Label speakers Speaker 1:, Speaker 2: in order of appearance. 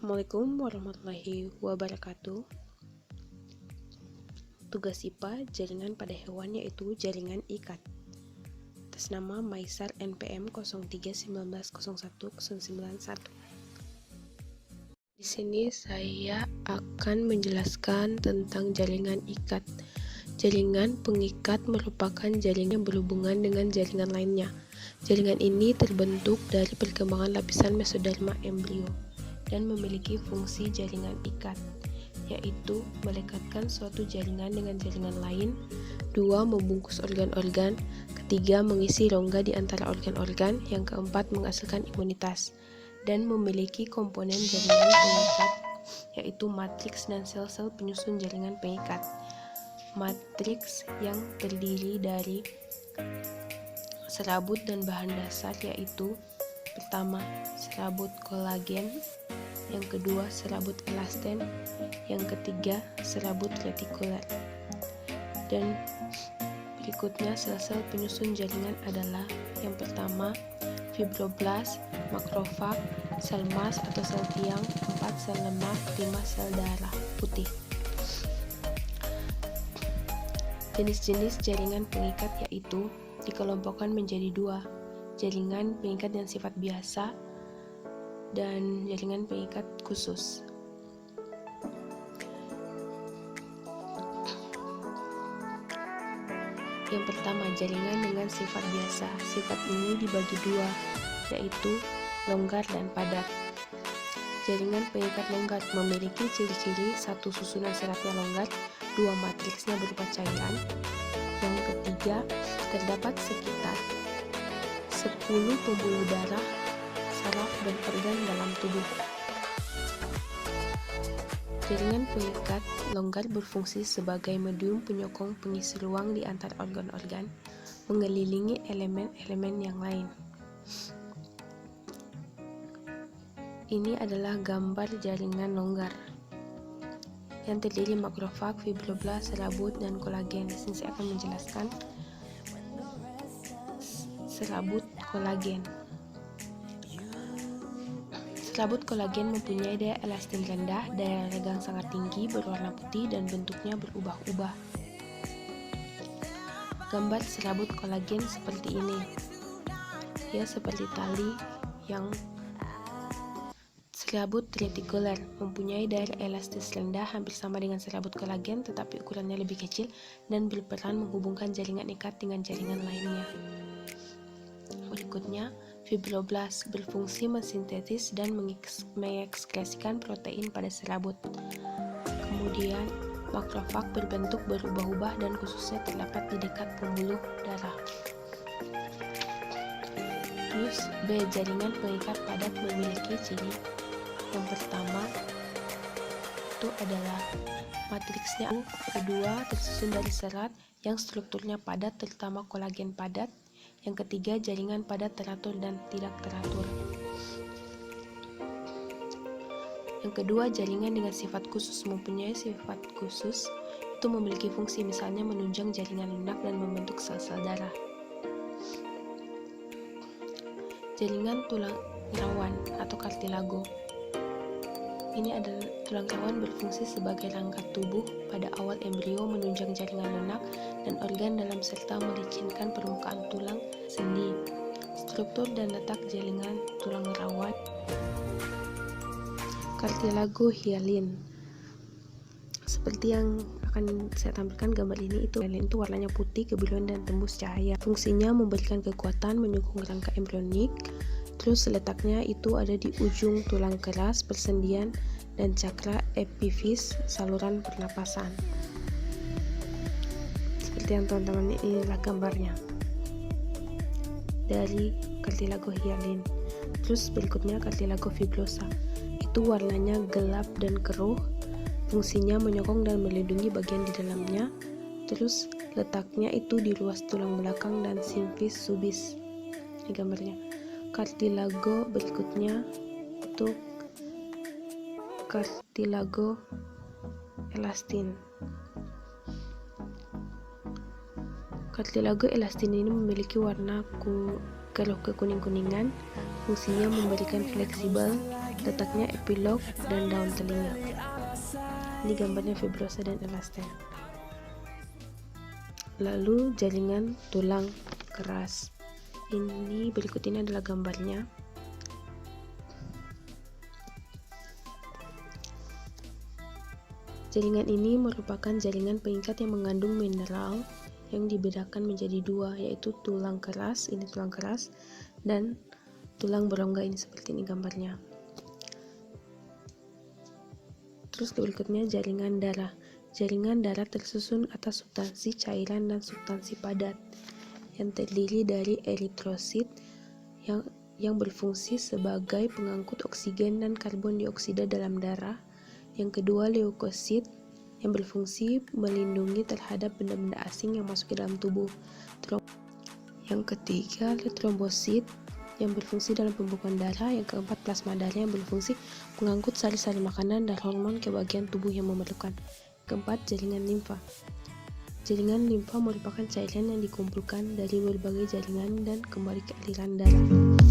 Speaker 1: Assalamualaikum warahmatullahi wabarakatuh. Tugas IPA jaringan pada hewan yaitu jaringan ikat. Atas nama Maisar NPM 0319010991. Di sini saya akan menjelaskan tentang jaringan ikat. Jaringan pengikat merupakan jaringan yang berhubungan dengan jaringan lainnya. Jaringan ini terbentuk dari perkembangan lapisan mesoderma embrio dan memiliki fungsi jaringan ikat, yaitu melekatkan suatu jaringan dengan jaringan lain, 2. Membungkus organ-organ, ketiga mengisi rongga di antara organ-organ, yang keempat menghasilkan imunitas, dan memiliki komponen jaringan pengikat, yaitu matriks dan sel-sel penyusun jaringan pengikat. Matriks yang terdiri dari serabut dan bahan dasar, yaitu pertama, serabut kolagen, yang kedua, serabut elasten, yang ketiga, serabut retikuler. Dan berikutnya sel-sel penyusun jaringan adalah yang pertama, fibroblast, makrofag, sel Mars atau sel tiang, 4 sel lemak, 5 sel darah putih. Jenis-jenis jaringan pengikat yaitu dikelompokkan menjadi 2, jaringan pengikat yang sifat biasa dan jaringan pengikat khusus. Yang pertama, jaringan dengan sifat biasa. Sifat ini dibagi 2, yaitu longgar dan padat. Jaringan pengikat longgar memiliki ciri-ciri: 1. Susunan seratnya longgar, 2. Matriksnya berupa cairan. Yang ketiga, terdapat sekitar 10 pembuluh darah, saraf, dan organ dalam tubuh. Jaringan pengikat longgar berfungsi sebagai medium penyokong pengisi ruang di antara organ-organ, mengelilingi elemen-elemen yang lain. Ini adalah gambar jaringan longgar yang terdiri makrofag, fibroblast, serabut, dan kolagen. Di sini saya akan menjelaskan serabut kolagen. Serabut kolagen mempunyai daya elastin rendah, daya regang sangat tinggi, berwarna putih, dan bentuknya berubah-ubah. Gambar serabut kolagen seperti ini. Ya, seperti tali yang serabut retikuler mempunyai daya elastis rendah, hampir sama dengan serabut kolagen, tetapi ukurannya lebih kecil dan berperan menghubungkan jaringan ikat dengan jaringan lainnya. Berikutnya, fibroblast berfungsi mensintetis dan mengekskresikan protein pada serabut. Kemudian, makrofag berbentuk berubah-ubah dan khususnya terdapat di dekat pembuluh darah. Terus, B. Jaringan pengikat padat memiliki ciri. Yang pertama itu adalah matriksnya kedua tersusun dari serat yang strukturnya padat, terutama kolagen padat. Yang ketiga, jaringan padat teratur dan tidak teratur. Yang kedua, jaringan dengan sifat khusus mempunyai sifat khusus, itu memiliki fungsi misalnya menunjang jaringan lunak dan membentuk sel-sel darah. Jaringan tulang rawan atau kartilago. Ini adalah tulang rawan berfungsi sebagai rangka tubuh pada awal embrio, menunjang jaringan lunak dan organ dalam serta melicinkan permukaan tulang sendi. Struktur dan letak jaringan tulang rawan. Kartilago hyalin. Seperti yang akan saya tampilkan gambar ini, itu hyalin itu warnanya putih, kebiruan, dan tembus cahaya. Fungsinya memberikan kekuatan, menyokong rangka embrionik. Terus letaknya itu ada di ujung tulang keras, persendian, dan cakra epifis, saluran pernapasan. Seperti yang teman-teman, inilah gambarnya dari kartilago hyalin. Terus berikutnya kartilago fibrosa. Itu warnanya gelap dan keruh, fungsinya menyokong dan melindungi bagian di dalamnya. Terus letaknya itu di ruas tulang belakang dan simfis subis. Ini gambarnya. Kartilago berikutnya itu kartilago elastin. Kartilago elastin ini memiliki warna keruh kekuning-kuningan, fungsinya memberikan fleksibel letaknya epilog dan daun telinga. Ini gambarnya fibrosa dan elastin. Lalu jaringan tulang keras. Ini berikut ini adalah gambarnya. Jaringan ini merupakan jaringan pengikat yang mengandung mineral yang dibedakan menjadi dua, yaitu tulang keras, ini tulang keras, dan tulang berongga, ini seperti ini gambarnya. Terus berikutnya jaringan darah. Jaringan darah tersusun atas substansi cairan dan substansi padat yang terdiri dari eritrosit yang berfungsi sebagai pengangkut oksigen dan karbon dioksida dalam darah. Yang kedua, leukosit yang berfungsi melindungi terhadap benda-benda asing yang masuk ke dalam tubuh. Yang ketiga, trombosit yang berfungsi dalam pembukaan darah. Yang keempat, plasma darah yang berfungsi mengangkut sari-sari makanan dan hormon ke bagian tubuh yang memerlukan. Keempat, jaringan limfa. Jaringan limfa merupakan cairan yang dikumpulkan dari berbagai jaringan dan kembali ke aliran darah.